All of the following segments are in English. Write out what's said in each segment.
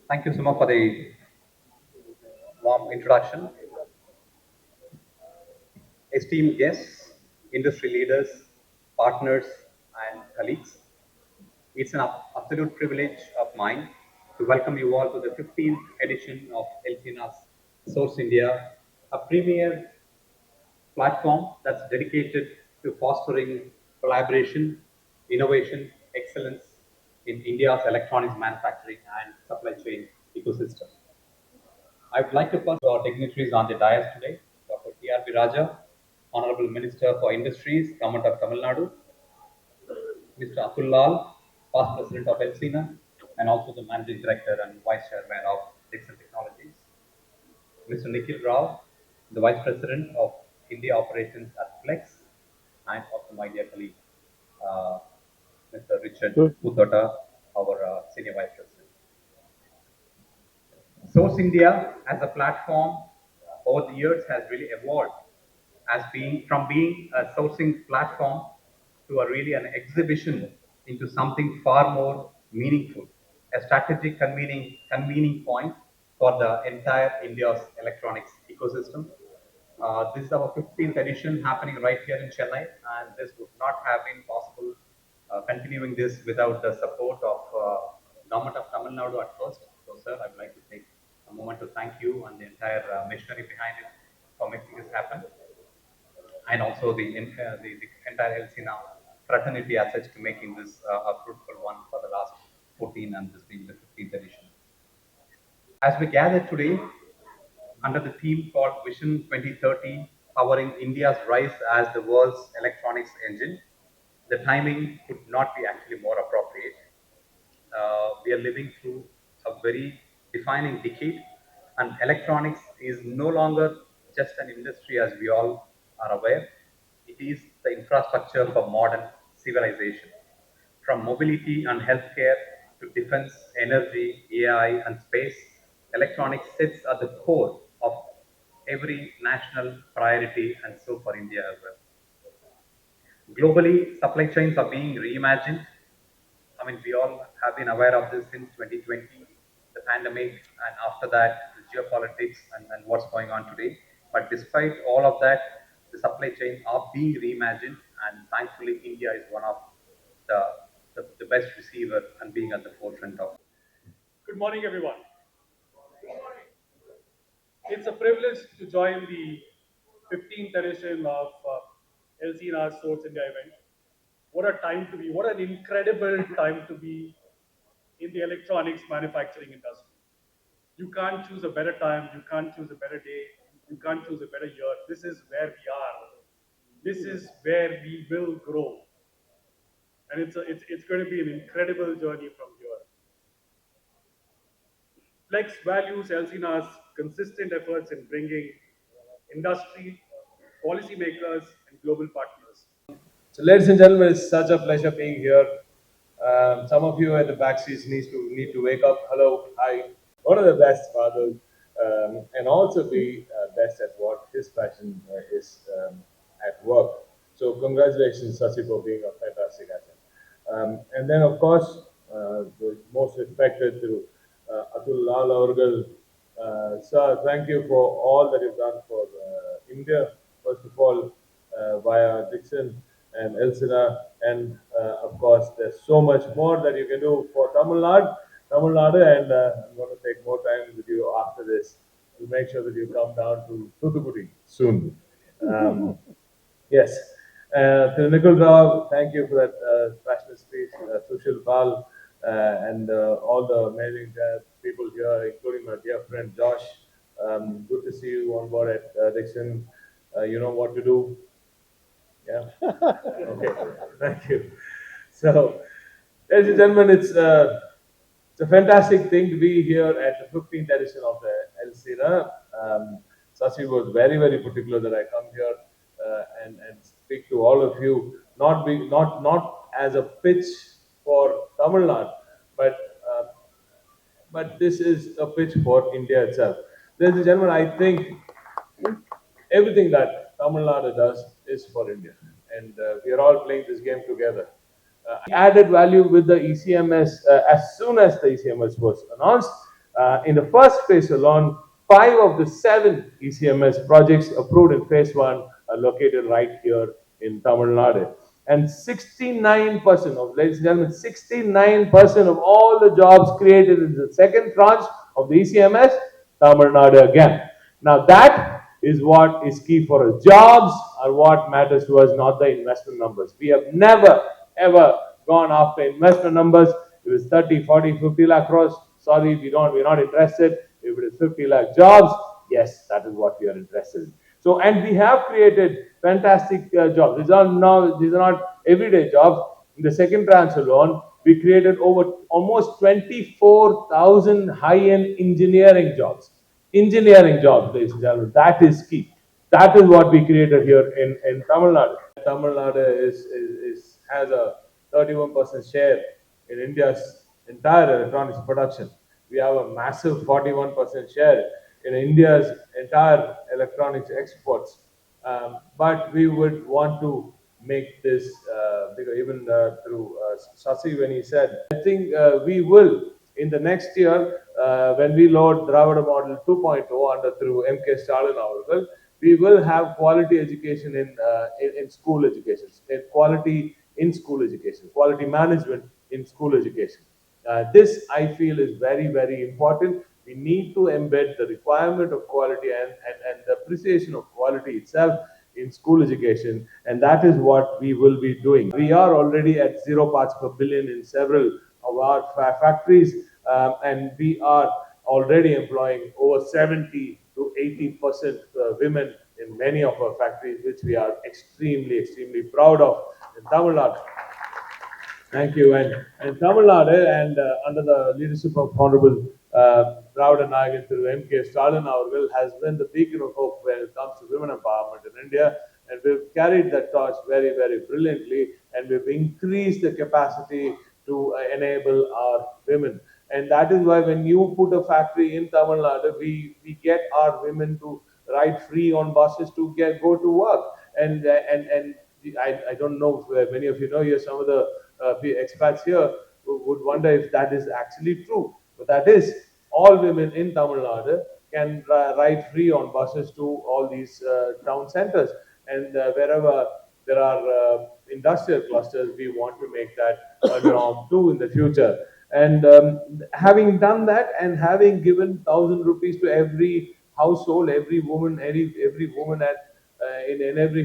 Thank you, Suma, for the warm introduction. Esteemed guests, industry leaders, partners, and colleagues, it's an absolute privilege of mine to welcome you all to the 15th edition of ELCINA's Source India, a premier platform that's dedicated to fostering collaboration, innovation, excellence in India's electronics manufacturing and supply chain ecosystem. I would like to first our dignitaries on the dais today, Dr.T.R.B. Rajaa, Honorable Minister for Industries, Government of Tamil Nadu, Mr. Atul Lall, past President of ELCINA, and also the Managing Director and Vice Chairman of Dixon Technologies, Mr. Nikhil Rao, the Vice President of India Operations at Flex, and also my dear colleague, uh, Mr. Richard Putota, our Senior Vice President. Source India as a platform over the years has really evolved as being a sourcing platform to a really an exhibition into something far more meaningful, a strategic convening point for the entire India's electronics ecosystem. This is our 15th edition happening right here in Chennai, and this would not have been possible continuing this without the support of Government of Tamil Nadu at first. So, sir, I would like to take a moment to thank you and the entire machinery behind it for making this happen, and also the entire ELCINA fraternity as such to making this a fruitful one for the last 14 and this being the 15th edition. As we gather today under the theme called Vision 2030, powering India's rise as the world's electronics engine, the timing could not be actually more appropriate. We are living through a very defining decade, and electronics is no longer just an industry as we all are aware. It is the infrastructure for modern civilization. From mobility and healthcare to defense, energy, AI, and space, electronics sits at the core of every national priority, and so for India as well. Globally, supply chains are being reimagined. I mean, we all have been aware of this since 2020, the pandemic, and after that, the geopolitics and what's going on today. But despite all of that, the supply chains are being reimagined, and thankfully, India is one of the best receiver and being at the forefront of. Good morning, everyone. It's a privilege to join the 15th edition of ELCINA's Source India event. What a time to be, what an incredible time to be in the electronics manufacturing industry. You can't choose a better time, you can't choose a better day, you can't choose a better year. This is where we are. This is where we will grow. And it's going to be an incredible journey from here. Flex values ELCINA's consistent efforts in bringing industry, policymakers, and global partners. So, ladies and gentlemen, it's such a pleasure being here. Some of you at the back seats need to wake up. Hello, hi. One of the best fathers, and also be best at what his passion is at work. So, congratulations, Sasi, for being a fantastic asset. And then, of course, the most respected to Atul Lall Orgal. Sir, thank you for all that you've done for India. First of all, via Dixon and ELCINA, and of course, there's so much more that you can do for Tamil Nadu, and I'm going to take more time with you after this to make sure that you come down to Thuthukudi soon. Yes. To Nikhil Rao, thank you for that passionate speech. Sushil Pal, and all the amazing people here, including my dear friend Josh. Good to see you on board at Dixon. You know what to do. Yeah. Okay. Thank you. So, ladies and gentlemen, it's a fantastic thing to be here at the 15th edition of the ELCINA. Sasi was very, very particular that I come here and speak to all of you, not as a pitch for Tamil Nadu, but this is a pitch for India itself. Ladies and gentlemen, I think everything that Tamil Nadu does is for India, and we are all playing this game together. Added value with the ECMS as soon as the ECMS was announced. In the first phase alone, 5 of the 7 ECMS projects approved in phase 1 are located right here in Tamil Nadu. And 69% of, ladies and gentlemen, 69% of all the jobs created in the second tranche of the ECMS, Tamil Nadu again. Now that is what is key for us. Jobs are what matters to us, not the investment numbers. We have never, ever gone after investment numbers. If it's 30, 40, 50 lakh crores, sorry, we're not interested. If it is 50 lakh jobs, yes, that is what we are interested in. So, and we have created fantastic jobs. These are not everyday jobs. In the second tranche alone, we created over almost 24,000 high-end engineering jobs. Engineering jobs, ladies and gentlemen, that is key. That is what we created here in Tamil Nadu. Tamil Nadu has a 31% share in India's entire electronics production. We have a massive 41% share in India's entire electronics exports. But we would want to make this bigger, even through Sasi when he said, I think we will in the next year when we load Dravida Model 2.0 under through MK Stalin Avargal, we will have quality education in school education, quality in school education, quality management in school education. This, I feel, is very, very important. We need to embed the requirement of quality and the appreciation of quality itself in school education, and that is what we will be doing. We are already at 0 parts per billion in several of our factories, and we are already employing over 70 to 80% women in many of our factories, which we are extremely, extremely proud of in Tamil Nadu. Thank you. And Tamil Nadu, and under the leadership of Hon'ble Dravida Nayagan through MK Stalin Avargal, has been the beacon of hope when it comes to women empowerment in India. And we've carried that torch very, very brilliantly, and we've increased the capacity to enable our women. And that is why when you put a factory in Tamil Nadu, we get our women to ride free on buses to go to work. And I don't know if many of you know here, some of the expats here would wonder if that is actually true. But that is, all women in Tamil Nadu can ride free on buses to all these town centers. And wherever there are industrial clusters, we want to make that a norm too in the future. And having done that and having given 1,000 rupees to every household, every woman in every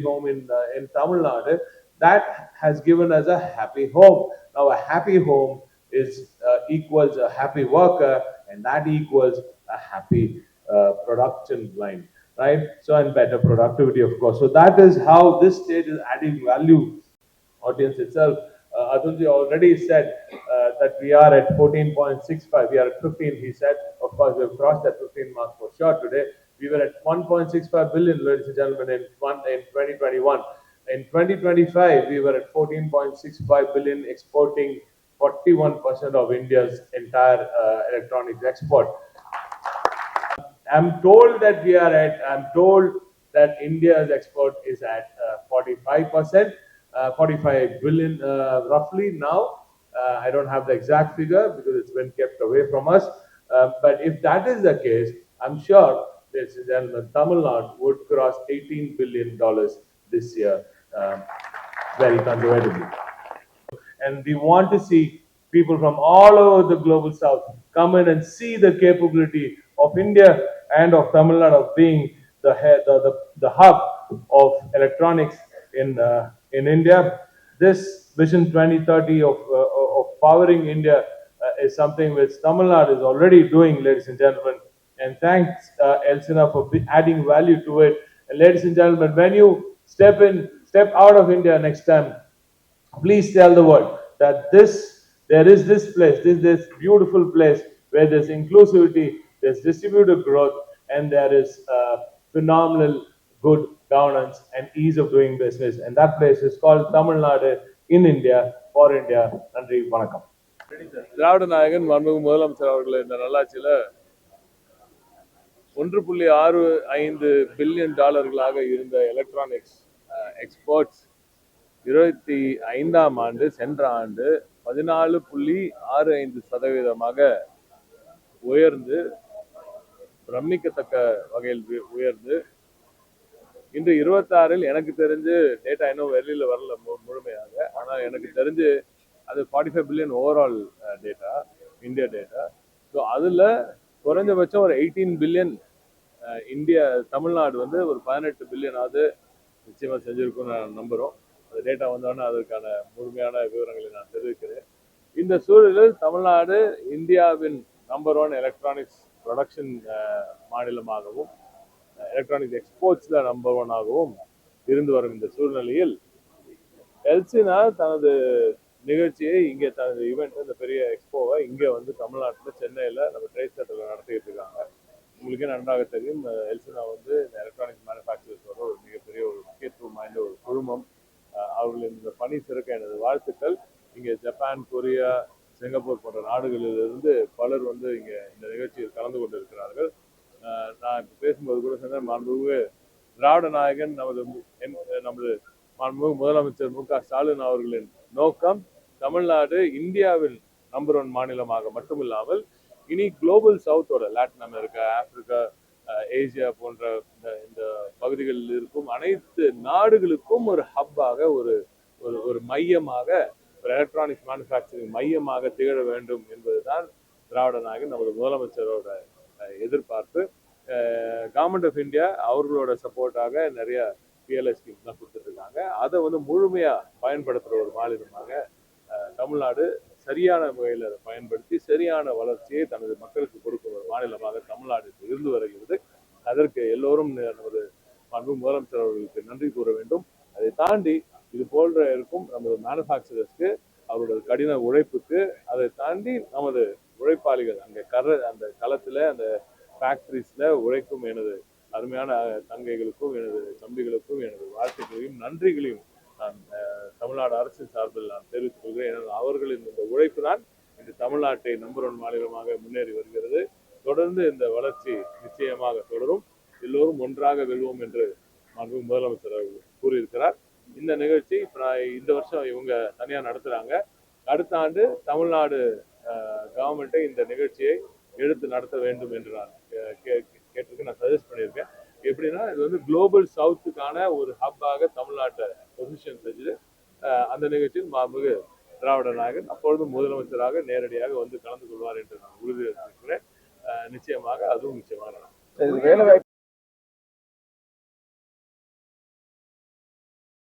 home in Tamil Nadu, that has given us a happy home. Now, a happy home is equals a happy worker, and that equals a happy production line, right? So, and better productivity, of course. So that is how this state is adding value. Audience itself, Atul already said that we are at 14.65. We are at 15. He said, of course, we have crossed that 15 mark for sure today. We were at 1.65 billion, ladies and gentlemen, in 2021. In 2025, we were at 14.65 billion, exporting 41% of India's entire electronics export. I'm told that India's export is at 45%, 45 billion roughly now. I don't have the exact figure because it's been kept away from us. But if that is the case, I'm sure, ladies and gentlemen, Tamil Nadu would cross $18 billion this year, very conservatively. And we want to see people from all over the global south come in and see the capability of India and of Tamil Nadu of being the hub of electronics in India. This Vision 2030 of powering India is something which Tamil Nadu is already doing, ladies and gentlemen. And thanks ELCINA for adding value to it. And ladies and gentlemen, when you step out of India next time, please tell the world that there is this place, this beautiful place where there's inclusivity, there's distributed growth, and there is phenomenal good governance and ease of doing business. And that place is called Tamil Nadu in India, for India. Nandri, Vanakkam. திராவிட நாயகன் மாண்புமிகு முதலமைச்சர் அவர்கள் இந்த நல்லாட்சியில் $1.65 billion இருந்த electronics exports 25ஆம் ஆண்டு சென்ற ஆண்டு 14.65% உயர்ந்து பிரமிக்கத்தக்க வகையில் உயர்ந்து இன்று 26 எனக்கு தெரிஞ்சு டேட்டா இன்னும் வெளியில வரல முழுமையாக. ஆனா எனக்கு தெரிஞ்சு அது 45 billion overall data, India data. So அதுல குறைஞ்சபட்சம் ஒரு 18 பில்லியன் இந்தியா, தமிழ்நாடு வந்து ஒரு 18 பில்லியனாவது நிச்சயமா செஞ்சிருக்கும்னு நான் நம்புறோம். அந்த டேட்டா வந்தோடனே அதற்கான முழுமையான விவரங்களை நான் தெரிவிக்கிறேன். இந்த சூழலில் தமிழ்நாடு இந்தியாவின் number 1 electronics production மாநிலமாகவும் electronics எக்ஸ்போர்ட்ஸ்ல number 1 ஆகவும் இருந்து வரும் இந்த சூழ்நிலையில் எல்சினா தனது நிகழ்ச்சியை இங்கே, தனது ஈவெண்ட், இந்த பெரிய எக்ஸ்போவை இங்கே வந்து தமிழ்நாட்டில் சென்னையில் நம்ம ட்ரேட் சென்டர்ல நடத்திட்டு இருக்காங்க. உங்களுக்கே நன்றாக தெரியும், எல்சினா வந்து இந்த எலக்ட்ரானிக்ஸ் மேனுஃபேக்சரர்ஸோட ஒரு மிகப்பெரிய ஒரு முக்கியத்துவம் வாய்ந்த ஒரு குழுமம். அவர்களின் இந்த பணி சிறக்க எனது வாழ்த்துக்கள். இங்கே ஜப்பான், கொரியா, சிங்கப்பூர் போன்ற நாடுகளிலிருந்து பலர் வந்து இங்கே இந்த நிகழ்ச்சியில் கலந்து கொண்டிருக்கிறார்கள். நான் இப்போ பேசும்போது கூட சொன்னேன், மாண்புமிகு திராவிட நாயகன் நமது மாண்புமிகு முதலமைச்சர் மு.க.ஸ்டாலின் அவர்களின் நோக்கம் தமிழ்நாடு இந்தியாவின் நம்பர் 1 மாநிலமாக மட்டுமில்லாமல் இனி குளோபல் சவுத்தோட, லாட்டின் அமெரிக்கா, ஆப்பிரிக்கா, ஏசியா போன்ற இந்த பகுதிகளில் இருக்கும் அனைத்து நாடுகளுக்கும் ஒரு ஹப்பாக, ஒரு மையமாக, ஒரு எலக்ட்ரானிக்ஸ் மேனுஃபேக்சரிங் மையமாக திகழ வேண்டும் என்பதுதான் திராவிட நாயகன் நமது முதலமைச்சரோட எதிர்பார்ப்பு. கவர்மெண்ட் ஆஃப் இந்தியா அவர்களோட சப்போர்ட்டாக நிறைய பிஎல்ஐ ஸ்கீம்ஸ்லாம் கொடுத்துட்டு இருக்காங்க. அதை வந்து முழுமையா பயன்படுத்துற ஒரு மாநிலமாக தமிழ்நாடு சரியான முறையில் அதை பயன்படுத்தி சரியான வளர்ச்சியை தனது மக்களுக்கு கொடுக்கும் ஒரு மாநிலமாக தமிழ்நாடு இருந்து வருகிறது. அதற்கு எல்லோரும் நமது முதலமைச்சர் அவர்களுக்கு நன்றி கூற வேண்டும். அதை தாண்டி இது போன்ற இருக்கும் நமது மேனுஃபேக்சரர்ஸ்க்கு அவருடைய கடின உழைப்புக்கு, அதை தாண்டி நமது உழைப்பாளிகள் அந்த களத்துல, அந்த ஃபேக்டரிஸ்ல உழைக்கும் எனது அருமையான தங்கைகளுக்கும், எனது தம்பிகளுக்கும் எனது வாழ்த்துக்களையும் நன்றிகளையும் நான் தமிழ்நாடு அரசின் சார்பில் நான் தெரிவித்துக் கொள்கிறேன். அவர்களின் இந்த உழைப்பு தான் இன்று தமிழ்நாட்டை நம்பர் 1 மாநிலமாக முன்னேறி வருகிறது. தொடர்ந்து இந்த வளர்ச்சி நிச்சயமாக தொடரும். எல்லோரும் ஒன்றாக வெல்வோம் என்று மாண்புமிகு முதலமைச்சர் அவர்கள் கூறியிருக்கிறார். இந்த நிகழ்ச்சி இந்த வருஷம் இவங்க தனியா நடத்துறாங்க. அடுத்த ஆண்டு தமிழ்நாடு கவர்மெண்ட்டை இந்த நிகழ்ச்சியை எடுத்து நடத்த வேண்டும் என்று நான் கேட்டிருக்கேன், நான் சஜஸ்ட் பண்ணியிருக்கேன். எப்படின்னா, இது வந்து குளோபல் சவுத்துக்கான ஒரு ஹப்பாக தமிழ்நாட்டை பொசிஷன் செஞ்சு அந்த நிகழ்ச்சியில் மாண்புமிகு திராவிட நாயகன் அப்பொழுது முதலமைச்சராக நேரடியாக வந்து கலந்து கொள்வார் என்று நான் உறுதி அளித்திருக்கிறேன். நிச்சயமாக அதுவும் நிச்சயமாக நடக்கும்.